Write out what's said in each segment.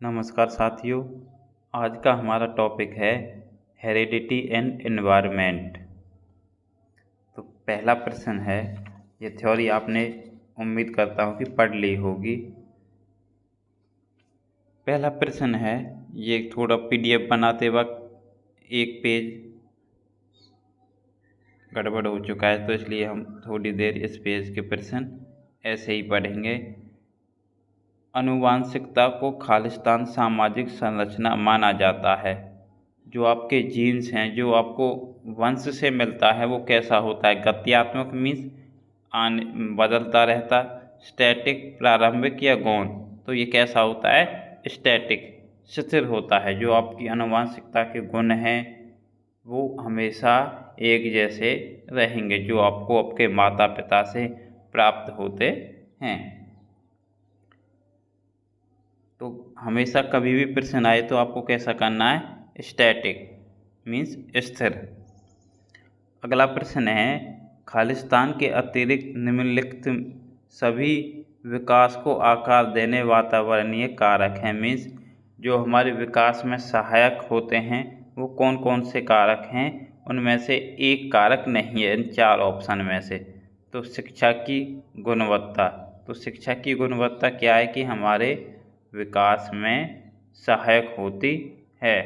नमस्कार साथियों। आज का हमारा टॉपिक है हेरिडिटी एंड एनवायरनमेंट। तो पहला प्रश्न है, ये थ्योरी आपने उम्मीद करता हूँ कि पढ़ ली होगी। पहला प्रश्न है, ये थोड़ा पीडीएफ बनाते वक्त एक पेज गड़बड़ हो चुका है, तो इसलिए हम थोड़ी देर इस पेज के प्रश्न ऐसे ही पढ़ेंगे। आनुवांशिकता को खालिस्तान सामाजिक संरचना माना जाता है। जो आपके जीन्स हैं, जो आपको वंश से मिलता है, वो कैसा होता है? गत्यात्मक मीन्स बदलता रहता, स्टैटिक प्रारंभिक या गौण। तो ये कैसा होता है? स्टैटिक, स्थिर होता है। जो आपकी आनुवांशिकता के गुण हैं वो हमेशा एक जैसे रहेंगे, जो आपको आपके माता पिता से प्राप्त होते हैं। तो हमेशा कभी भी प्रश्न आए तो आपको कैसा करना है? स्टैटिक मीन्स स्थिर। अगला प्रश्न है, खालिस्तान के अतिरिक्त निम्नलिखित सभी विकास को आकार देने वातावरणीय कारक हैं। मीन्स जो हमारे विकास में सहायक होते हैं वो कौन कौन से कारक हैं? उनमें से एक कारक नहीं है इन चार ऑप्शन में से। तो शिक्षा की गुणवत्ता। तो शिक्षा की गुणवत्ता क्या है कि हमारे विकास में सहायक होती है।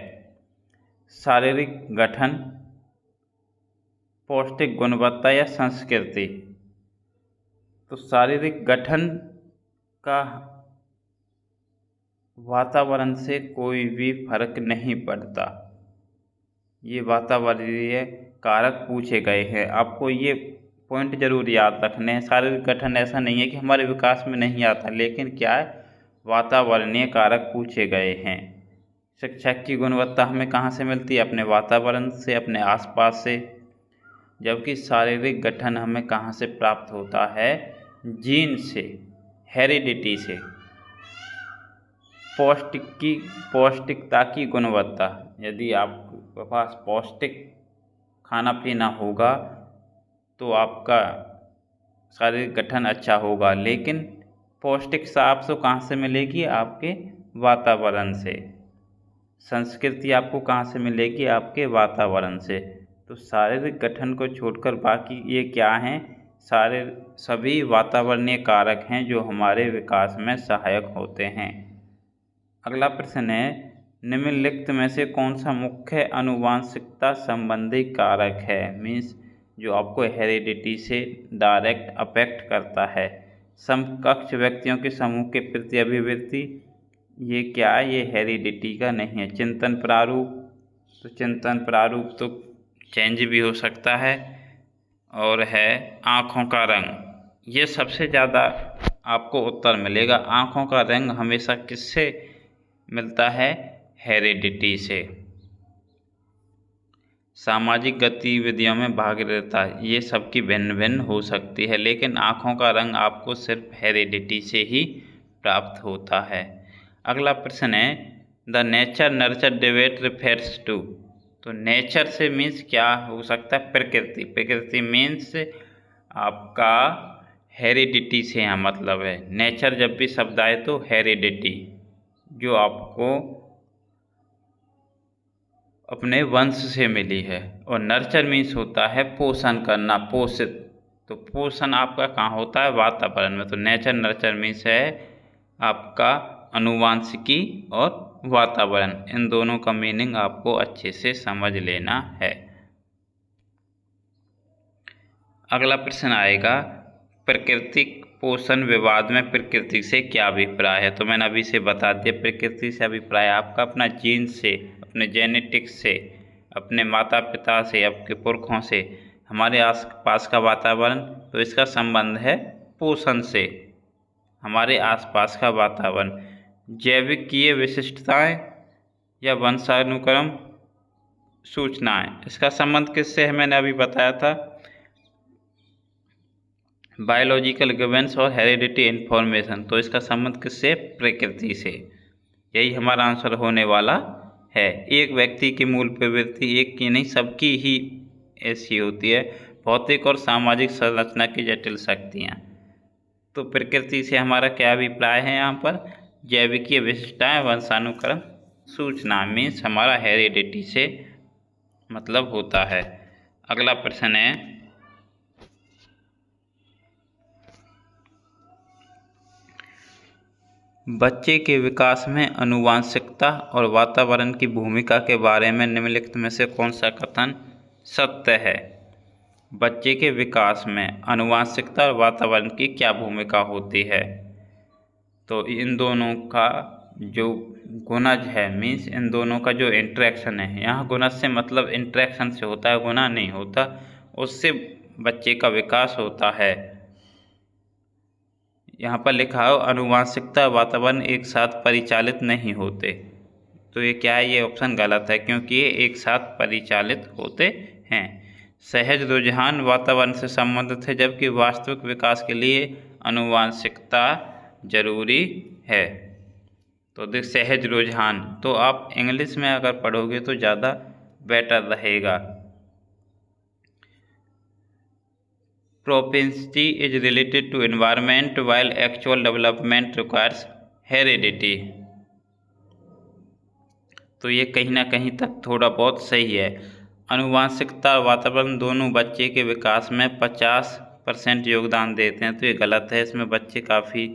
शारीरिक गठन, पौष्टिक गुणवत्ता या संस्कृति। तो शारीरिक गठन का वातावरण से कोई भी फर्क नहीं पड़ता। ये वातावरणीय कारक पूछे गए हैं, आपको ये पॉइंट जरूर याद रखने हैं। शारीरिक गठन ऐसा नहीं है कि हमारे विकास में नहीं आता, लेकिन क्या है, वातावरणीय कारक पूछे गए हैं। शिक्षा की गुणवत्ता हमें कहाँ से मिलती है? अपने वातावरण से, अपने आसपास से। जबकि शारीरिक गठन हमें कहाँ से प्राप्त होता है? जीन से, हेरिडिटी से। पौष्टिकता की गुणवत्ता, यदि आपके पास पौष्टिक खाना पीना होगा तो आपका शारीरिक गठन अच्छा होगा। लेकिन पौष्टिक आपको कहाँ से मिलेगी? आपके वातावरण से। संस्कृति आपको कहाँ से मिलेगी? आपके वातावरण से। तो शारीरिक गठन को छोड़कर बाकी ये क्या हैं? सभी वातावरणीय कारक हैं जो हमारे विकास में सहायक होते हैं। अगला प्रश्न है, निम्नलिखित में से कौन सा मुख्य आनुवांशिकता संबंधी कारक है? मीन्स जो आपको हेरिडिटी से डायरेक्ट अफेक्ट करता है। समकक्ष व्यक्तियों के समूह के प्रति अभिवृत्ति, ये क्या है? ये हेरिडिटी का नहीं है। चिंतन प्रारूप, तो चिंतन प्रारूप तो चेंज भी हो सकता है। और है आँखों का रंग, ये सबसे ज़्यादा आपको उत्तर मिलेगा। आँखों का रंग हमेशा किससे मिलता है? हेरिडिटी से। सामाजिक गतिविधियों में भाग लेता, ये सबकी भिन्न भिन्न हो सकती है, लेकिन आँखों का रंग आपको सिर्फ हेरिडिटी से ही प्राप्त होता है। अगला प्रश्न है, the nature nurture debate refers to. तो नेचर से मीन्स क्या हो सकता है? प्रकृति। प्रकृति मीन्स आपका हेरिडिटी से यहाँ मतलब है। नेचर जब भी शब्द आए तो हेरिडिटी, जो आपको अपने वंश से मिली है। और नर्चर मीन्स होता है पोषण करना, पोषित। तो पोषण आपका कहाँ होता है? वातावरण में। तो नेचर नर्चर मीन्स है आपका आनुवांशिकी और वातावरण। इन दोनों का मीनिंग आपको अच्छे से समझ लेना है। अगला प्रश्न आएगा, प्राकृतिक पोषण विवाद में प्रकृति से क्या अभिप्राय है? तो मैंने अभी से बता दिया, प्रकृति से अभिप्राय आपका अपना जीन से, अपने जेनेटिक्स से, अपने माता पिता से, आपके पुरखों से, हमारे आस पास का वातावरण। तो इसका संबंध है पोषण से, हमारे आसपास का वातावरण। जैविकीय विशिष्टताएं या वंशानुक्रम सूचनाएं, इसका संबंध किससे है? मैंने अभी बताया था, बायोलॉजिकल गिवेंस और हेरिडिटी इन्फॉर्मेशन। तो इसका संबंध किससे? प्रकृति से। यही हमारा आंसर होने वाला है। एक व्यक्ति की मूल प्रवृत्ति एक की नहीं, सबकी ही ऐसी होती है। भौतिक और सामाजिक संरचना की जटिल शक्तियाँ। तो प्रकृति से हमारा क्या अभिप्राय है यहाँ पर? जैविकीय विशिष्टताएं वंशानुक्रम सूचना मीन्स हमारा हेरिडिटी से मतलब होता है। अगला प्रश्न है, बच्चे के विकास में आनुवंशिकता और वातावरण की भूमिका के बारे में निम्नलिखित में से कौन सा कथन सत्य है? बच्चे के विकास में आनुवंशिकता और वातावरण की क्या भूमिका होती है? तो इन दोनों का जो गुणज है मीन्स इन दोनों का जो इंटरेक्शन है, यहाँ गुणज से मतलब इंटरेक्शन से होता है, गुना नहीं होता, उससे बच्चे का विकास होता है। यहाँ पर लिखा हो आनुवंशिकता और वातावरण एक साथ परिचालित नहीं होते, तो ये क्या है? ये ऑप्शन गलत है क्योंकि ये एक साथ परिचालित होते हैं। सहज रुझान वातावरण से संबंधित है जबकि वास्तविक विकास के लिए आनुवंशिकता जरूरी है। तो देख सहज रुझान, तो आप इंग्लिश में अगर पढ़ोगे तो ज़्यादा बेटर रहेगा। Propensity is related to environment while actual development requires heredity। तो ये कहीं ना कहीं तक थोड़ा बहुत सही है। आनुवंशिकता और वातावरण दोनों बच्चे के विकास में 50% योगदान देते हैं, तो ये गलत है। इसमें बच्चे काफ़ी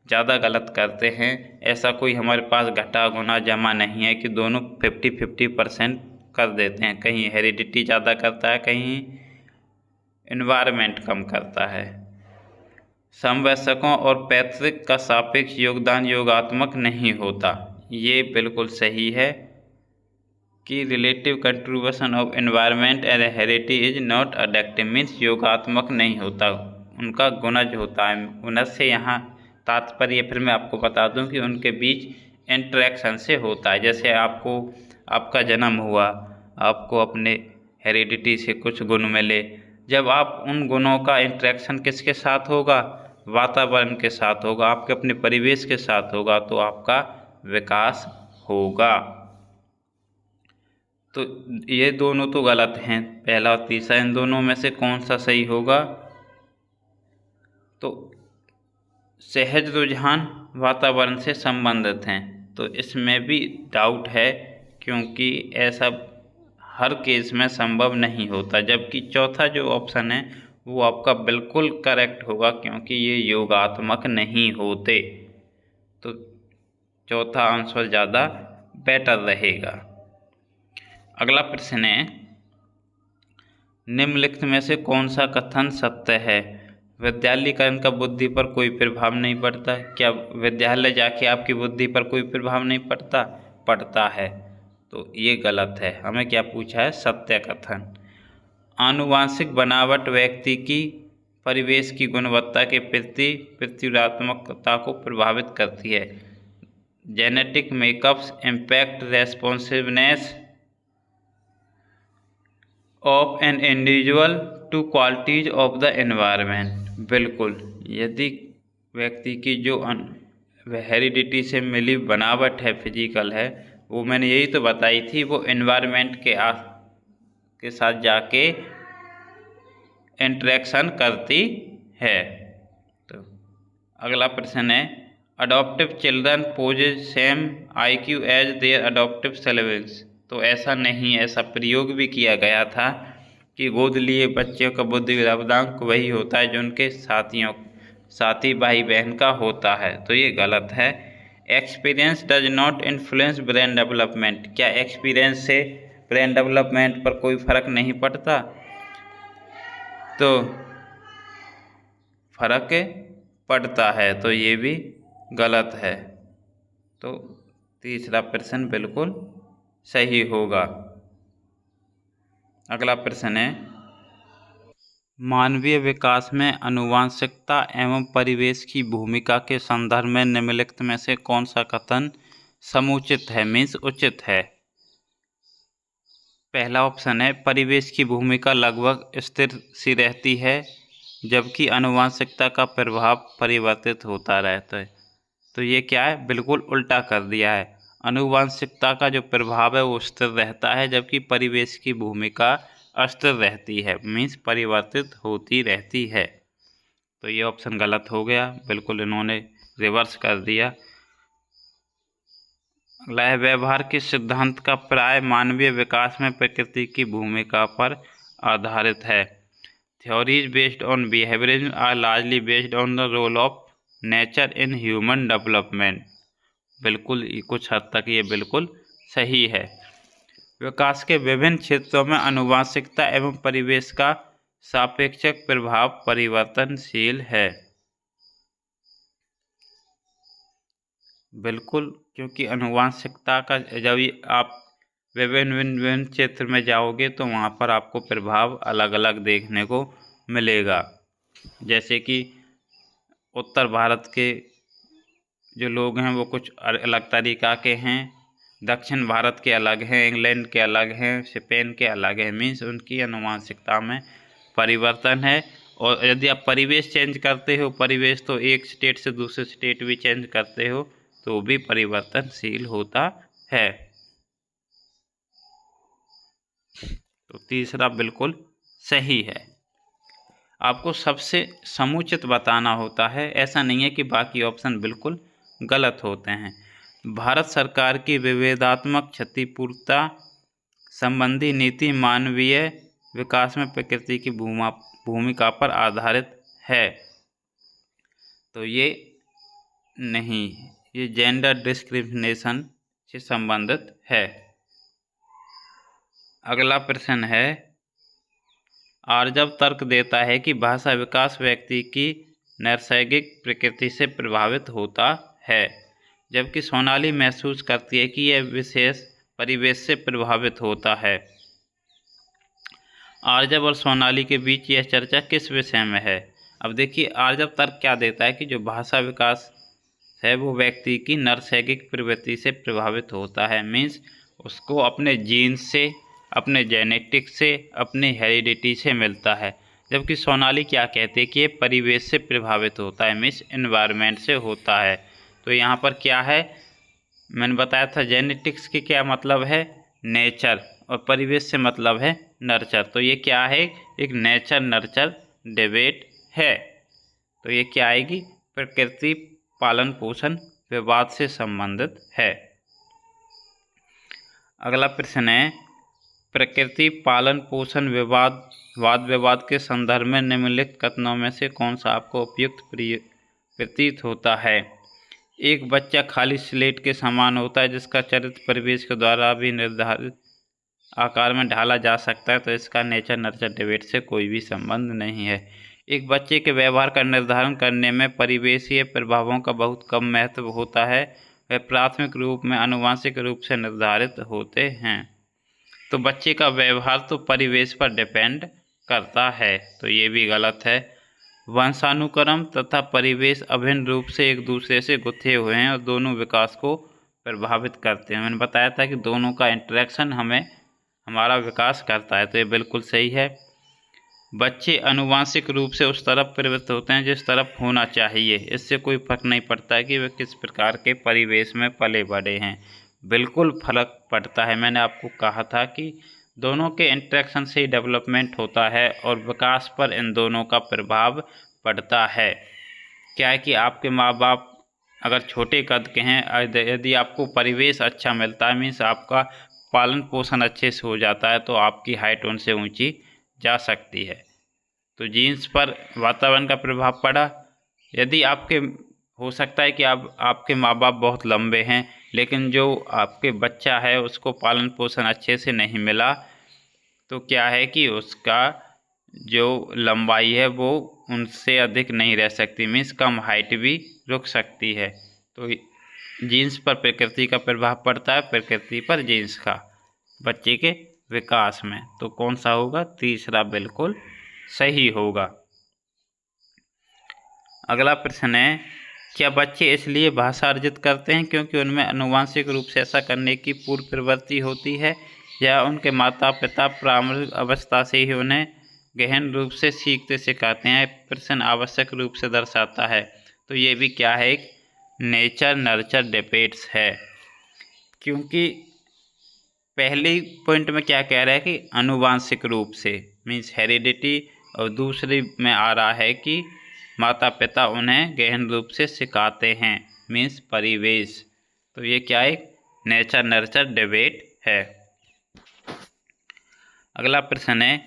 ज़्यादा गलत करते हैं। ऐसा कोई हमारे पास घटा गुना जमा नहीं है कि दोनों 50-50% कर देते हैं। कहीं हेरिडिटी ज़्यादा करता है, कहीं एनवायरनमेंट कम करता है। समवयस्कों और पैतृक का सापेक्ष योगदान योगात्मक नहीं होता, ये बिल्कुल सही है कि relative contribution of environment and heredity is not अडेक्टिव मीन्स योगात्मक नहीं होता, उनका गुणज होता है। गुणज से यहाँ तात्पर्य फिर मैं आपको बता दूं कि उनके बीच इंटरेक्शन से होता है। जैसे आपको आपका जन्म हुआ, आपको अपने हेरिडिटी से कुछ गुण मिले, जब आप उन गुणों का इंटरेक्शन किसके साथ होगा? वातावरण के साथ होगा, आपके अपने परिवेश के साथ होगा, तो आपका विकास होगा। तो ये दोनों तो गलत हैं, पहला और तीसरा, इन दोनों में से कौन सा सही होगा? तो सहज रुझान वातावरण से संबंधित हैं, तो इसमें भी डाउट है क्योंकि ऐसा हर केस में संभव नहीं होता। जबकि चौथा जो ऑप्शन है वो आपका बिल्कुल करेक्ट होगा क्योंकि ये योगात्मक नहीं होते, तो चौथा आंसर ज़्यादा बेटर रहेगा। अगला प्रश्न है, निम्नलिखित में से कौन सा कथन सत्य है? विद्यालयीकरण का बुद्धि पर कोई प्रभाव नहीं पड़ता। क्या विद्यालय जाके आपकी बुद्धि पर कोई प्रभाव नहीं पड़ता? पड़ता है, तो ये गलत है। हमें क्या पूछा है? सत्य कथन। आनुवांशिक बनावट व्यक्ति की परिवेश की गुणवत्ता के प्रति प्रत्युत्पादकता को प्रभावित करती है। Genetic makeups impact responsiveness of an individual two qualities of the environment. बिल्कुल, यदि व्यक्ति की जो हेरिडिटी से मिली बनावट है, फिजिकल है, वो मैंने यही तो बताई थी, वो एनवायरनमेंट के साथ जाके इंटरेक्शन करती है। तो अगला प्रश्न है, adoptive children possess same IQ as their adoptive siblings. तो ऐसा नहीं, ऐसा प्रयोग भी किया गया था कि गोद लिए बच्चों का बुद्धि लब्धांक वही होता है जो उनके साथी भाई बहन का होता है, तो ये गलत है। Experience does not influence brain development. क्या एक्सपीरियंस से ब्रेन डेवलपमेंट पर कोई फर्क नहीं पड़ता? तो फर्क पड़ता है, तो ये भी गलत है। तो तीसरा प्रश्न बिल्कुल सही होगा। अगला प्रश्न है, मानवीय विकास में आनुवंशिकता एवं परिवेश की भूमिका के संदर्भ में निम्नलिखित में से कौन सा कथन समुचित है मीन्स उचित है? पहला ऑप्शन है, परिवेश की भूमिका लगभग स्थिर सी रहती है जबकि आनुवंशिकता का प्रभाव परिवर्तित होता रहता है। तो ये क्या है? बिल्कुल उल्टा कर दिया है। आनुवंशिकता का जो प्रभाव है वो स्थिर रहता है जबकि परिवेश की भूमिका अस्थिर रहती है मीन्स परिवर्तित होती रहती है। तो ये ऑप्शन गलत हो गया, बिल्कुल इन्होंने रिवर्स कर दिया। अगला है व्यवहार के सिद्धांत का प्राय मानवीय विकास में प्रकृति की भूमिका पर आधारित है। Theories based on behaviourism are largely based on the role of nature in human development. बिल्कुल कुछ हद तक ये बिल्कुल सही है। विकास के विभिन्न क्षेत्रों में आनुवंशिकता एवं परिवेश का सापेक्षक प्रभाव परिवर्तनशील है। बिल्कुल, क्योंकि आनुवंशिकता का जब आप विभिन्न क्षेत्र में जाओगे तो वहाँ पर आपको प्रभाव अलग अलग देखने को मिलेगा। जैसे कि उत्तर भारत के जो लोग हैं वो कुछ अलग तरीक़ा के हैं, दक्षिण भारत के अलग हैं, इंग्लैंड के अलग हैं, स्पेन के अलग हैं। मीन्स उनकी आनुवंशिकता में परिवर्तन है। और यदि आप परिवेश चेंज करते हो, परिवेश तो एक स्टेट से दूसरे स्टेट भी चेंज करते हो तो भी परिवर्तनशील होता है। तो तीसरा बिल्कुल सही है। आपको सबसे समुचित बताना होता है, ऐसा नहीं है कि बाकी ऑप्शन बिल्कुल गलत होते हैं। भारत सरकार की विवेदात्मक क्षतिपूर्ति संबंधी नीति मानवीय विकास में प्रकृति की भूमिका पर आधारित है। तो ये नहीं, ये जेंडर डिस्क्रिमिनेशन से संबंधित है। अगला प्रश्न है, आर्जव तर्क देता है कि भाषा विकास व्यक्ति की नैसर्गिक प्रकृति से प्रभावित होता है, जबकि सोनाली महसूस करती है कि यह विशेष परिवेश से प्रभावित होता है। आर्जव और सोनाली के बीच यह चर्चा किस विषय में है? अब देखिए, आर्जव तर्क क्या देता है कि जो भाषा विकास है वो व्यक्ति की नैसर्गिक प्रवृत्ति से प्रभावित होता है। मीन्स उसको अपने जीन से, अपने जेनेटिक्स से, अपने हेरिडिटी से मिलता है। जबकि सोनाली क्या कहते हैं कि ये परिवेश से प्रभावित होता है, मीन्स एनवायरनमेंट से होता है। तो यहाँ पर क्या है, मैंने बताया था जेनेटिक्स के क्या मतलब है, नेचर, और परिवेश से मतलब है नर्चर। तो ये क्या है, एक नेचर नर्चर डिबेट है। तो ये क्या आएगी, प्रकृति पालन पोषण विवाद से संबंधित है। अगला प्रश्न है, प्रकृति पालन पोषण विवाद वाद विवाद के संदर्भ में निम्नलिखित कथनों में से कौन सा आपको उपयुक्त प्रतीत होता है? एक बच्चा खाली स्लेट के समान होता है जिसका चरित्र परिवेश के द्वारा भी निर्धारित आकार में ढाला जा सकता है। तो इसका नेचर नर्चर डिबेट से कोई भी संबंध नहीं है। एक बच्चे के व्यवहार का निर्धारण करने में परिवेशीय प्रभावों का बहुत कम महत्व होता है, वे प्राथमिक रूप में आनुवंशिक रूप से निर्धारित होते हैं। तो बच्चे का व्यवहार तो परिवेश पर डिपेंड करता है, तो ये भी गलत है। वंशानुक्रम तथा परिवेश अभिन्न रूप से एक दूसरे से गुथे हुए हैं और दोनों विकास को प्रभावित करते हैं। मैंने बताया था कि दोनों का इंटरेक्शन हमारा विकास करता है, तो ये बिल्कुल सही है। बच्चे आनुवंशिक रूप से उस तरफ प्रवृत्त होते हैं जिस तरफ होना चाहिए, इससे कोई फर्क नहीं पड़ता है कि वे किस प्रकार के परिवेश में पले बढ़े हैं। बिल्कुल फर्क पड़ता है। मैंने आपको कहा था कि दोनों के इंटरेक्शन से ही डेवलपमेंट होता है और विकास पर इन दोनों का प्रभाव पड़ता है। क्या है कि आपके माँ बाप अगर छोटे कद के हैं, यदि आपको परिवेश अच्छा मिलता है, मीन्स आपका पालन पोषण अच्छे से हो जाता है, तो आपकी हाइट उनसे ऊंची जा सकती है। तो जीन्स पर वातावरण का प्रभाव पड़ा। यदि आपके हो सकता है कि आपके माँ बाप बहुत लंबे हैं, लेकिन जो आपके बच्चा है उसको पालन पोषण अच्छे से नहीं मिला, तो क्या है कि उसका जो लंबाई है वो उनसे अधिक नहीं रह सकती, मीन्स कम हाइट भी रुक सकती है। तो जीन्स पर प्रकृति का प्रभाव पड़ता है, प्रकृति पर जीन्स का बच्चे के विकास में। तो कौन सा होगा, तीसरा बिल्कुल सही होगा। अगला प्रश्न है, क्या बच्चे इसलिए भाषा अर्जित करते हैं क्योंकि उनमें आनुवंशिक रूप से ऐसा करने की पूर्व प्रवृत्ति होती है, या उनके माता पिता प्रारंभिक अवस्था से ही उन्हें गहन रूप से सीखते सिखाते हैं? प्रश्न आवश्यक रूप से दर्शाता है। तो ये भी क्या है, एक नेचर नर्चर डिबेट्स है। क्योंकि पहले पॉइंट में क्या कह रहा है कि आनुवंशिक रूप से, मीन्स हेरिडिटी, और दूसरी में आ रहा है कि माता पिता उन्हें गहन रूप से सिखाते हैं, मीन्स परिवेश। तो ये क्या है, नेचर नर्चर डिबेट है। अगला प्रश्न है,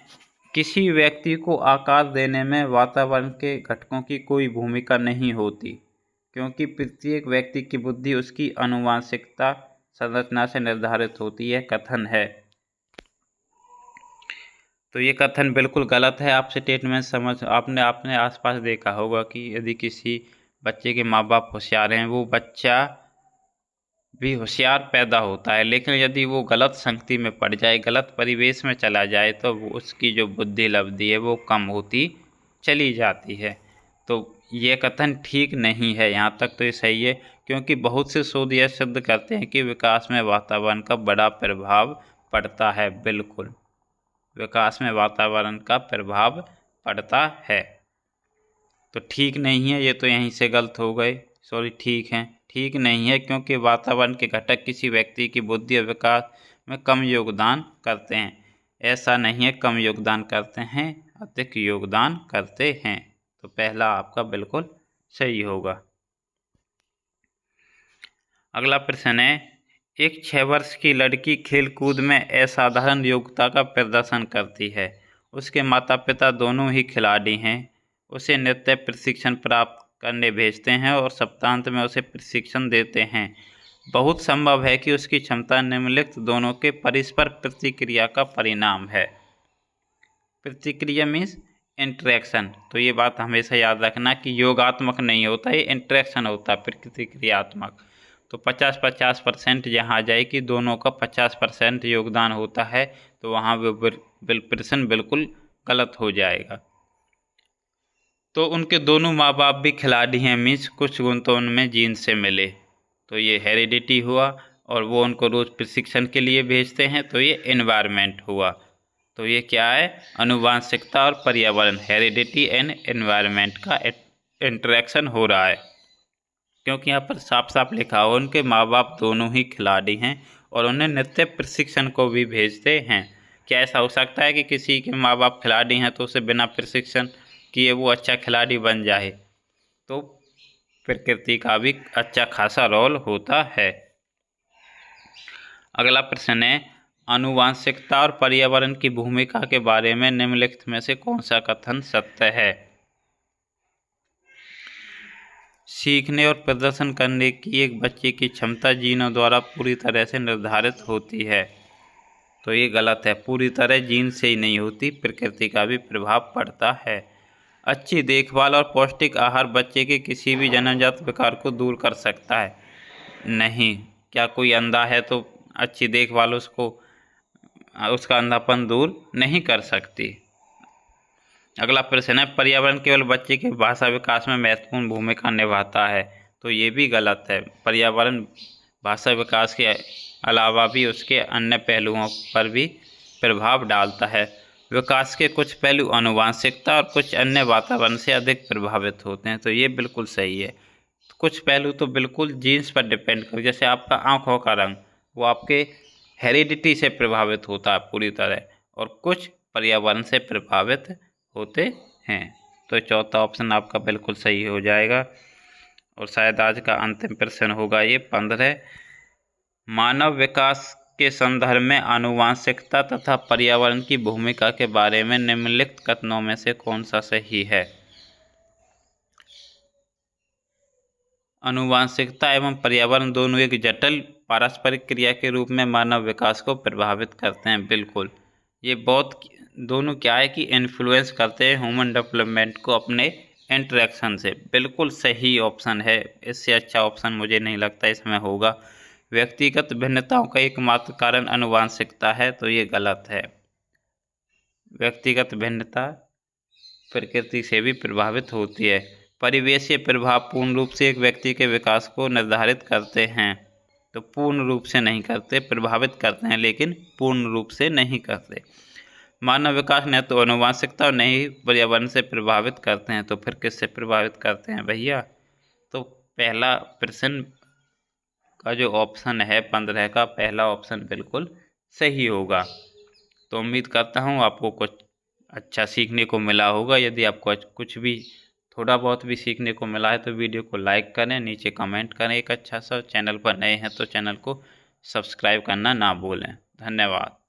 किसी व्यक्ति को आकार देने में वातावरण के घटकों की कोई भूमिका नहीं होती, क्योंकि प्रत्येक व्यक्ति की बुद्धि उसकी आनुवंशिकता संरचना से निर्धारित होती है, कथन है। तो ये कथन बिल्कुल गलत है। आप स्टेटमेंट आपने अपने आसपास देखा होगा कि यदि किसी बच्चे के माँ बाप होशियार हैं, वो बच्चा भी होशियार पैदा होता है, लेकिन यदि वो गलत संगति में पड़ जाए, गलत परिवेश में चला जाए, तो उसकी जो बुद्धि लब्धि है वो कम होती चली जाती है। तो ये कथन ठीक नहीं है। यहाँ तक तो ये सही है, क्योंकि बहुत से शोध यह सिद्ध करते हैं कि विकास में वातावरण का बड़ा प्रभाव पड़ता है। बिल्कुल, विकास में वातावरण का प्रभाव पड़ता है। तो ठीक नहीं है, ये तो यहीं से गलत हो गए। सॉरी, ठीक नहीं है, क्योंकि वातावरण के घटक किसी व्यक्ति की बुद्धि और विकास में कम योगदान करते हैं। ऐसा नहीं है कम योगदान करते हैं, अधिक योगदान करते हैं। तो पहला आपका बिल्कुल सही होगा। अगला प्रश्न है, एक 6 वर्ष की लड़की खेलकूद में असाधारण योग्यता का प्रदर्शन करती है। उसके माता पिता दोनों ही खिलाड़ी हैं। उसे नृत्य प्रशिक्षण प्राप्त करने भेजते हैं और सप्ताहांत में उसे प्रशिक्षण देते हैं। बहुत संभव है कि उसकी क्षमता निम्नलिखित दोनों के परस्पर प्रतिक्रिया का परिणाम है। प्रतिक्रिया मीन्स इंटरेक्शन। तो ये बात हमेशा याद रखना कि योगात्मक नहीं होता, ये इंटरेक्शन होता है, प्रतिक्रियात्मक। तो 50-50% यहाँ आ जाए कि दोनों का 50% योगदान होता है, तो वहाँ प्रश्न बिल्कुल गलत हो जाएगा। तो उनके दोनों माँ बाप भी खिलाड़ी हैं, मीन्स कुछ गुण तो उनमें जीन से मिले, तो ये हेरिडिटी हुआ। और वो उनको रोज़ प्रशिक्षण के लिए भेजते हैं, तो ये एनवायरनमेंट हुआ। तो ये क्या है, आनुवंशिकता और पर्यावरण, हेरिडिटी एंड एनवायरनमेंट का इंटरेक्शन हो रहा है। क्योंकि यहाँ पर साफ साफ लिखा हो उनके माँ बाप दोनों ही खिलाड़ी हैं और उन्हें नृत्य प्रशिक्षण को भी भेजते हैं। क्या ऐसा हो सकता है कि किसी के माँ बाप खिलाड़ी हैं तो उसे बिना प्रशिक्षण किए वो अच्छा खिलाड़ी बन जाए? तो प्रकृति का भी अच्छा खासा रोल होता है। अगला प्रश्न है, आनुवंशिकता और पर्यावरण की भूमिका के बारे में निम्नलिखित में से कौन सा कथन सत्य है? सीखने और प्रदर्शन करने की एक बच्चे की क्षमता जीनों द्वारा पूरी तरह से निर्धारित होती है। तो ये गलत है, पूरी तरह जीन से ही नहीं होती, प्रकृति का भी प्रभाव पड़ता है। अच्छी देखभाल और पौष्टिक आहार बच्चे के किसी भी जन्मजात विकार को दूर कर सकता है? नहीं। क्या कोई अंधा है तो अच्छी देखभाल उसका अंधापन दूर नहीं कर सकती? अगला प्रश्न है, पर्यावरण केवल बच्चे के भाषा विकास में महत्वपूर्ण भूमिका निभाता है? तो ये भी गलत है। पर्यावरण भाषा विकास के अलावा भी उसके अन्य पहलुओं पर भी प्रभाव डालता है। विकास के कुछ पहलू आनुवंशिकता और कुछ अन्य वातावरण से अधिक प्रभावित होते हैं। तो ये बिल्कुल सही है। कुछ पहलू तो बिल्कुल जीन्स पर डिपेंड कर, जैसे आपका आँखों का रंग, वो आपके हेरिडिटी से प्रभावित होता है पूरी तरह, और कुछ पर्यावरण से प्रभावित होते हैं। तो चौथा ऑप्शन आपका बिल्कुल सही हो जाएगा। और शायद आज का अंतिम प्रश्न होगा ये 15, मानव विकास के संदर्भ में आनुवंशिकता तथा पर्यावरण की भूमिका के बारे में निम्नलिखित कथनों में से कौन सा सही है? आनुवंशिकता एवं पर्यावरण दोनों एक जटिल पारस्परिक क्रिया के रूप में मानव विकास को प्रभावित करते हैं। बिल्कुल, ये बहुत दोनों क्या है कि इन्फ्लुएंस करते हैं ह्यूमन डेवलपमेंट को अपने इंटरेक्शन से। बिल्कुल सही ऑप्शन है, इससे अच्छा ऑप्शन मुझे नहीं लगता इसमें होगा। व्यक्तिगत भिन्नताओं का एकमात्र कारण आनुवंशिकता है, तो ये गलत है। व्यक्तिगत भिन्नता प्रकृति से भी प्रभावित होती है। परिवेशीय प्रभाव पूर्ण रूप से एक व्यक्ति के विकास को निर्धारित करते हैं? तो पूर्ण रूप से नहीं करते, प्रभावित करते हैं, लेकिन पूर्ण रूप से नहीं करते। मानव विकास न तो आनुवंशिकता और न ही पर्यावरण से प्रभावित करते हैं, तो फिर किससे प्रभावित करते हैं भैया? तो पहला प्रश्न का जो ऑप्शन है 15 का पहला ऑप्शन बिल्कुल सही होगा। तो उम्मीद करता हूँ आपको कुछ अच्छा सीखने को मिला होगा। यदि आपको कुछ भी थोड़ा बहुत भी सीखने को मिला है तो वीडियो को लाइक करें, नीचे कमेंट करें एक अच्छा सा। चैनल पर नए हैं तो चैनल को सब्सक्राइब करना ना भूलें। धन्यवाद।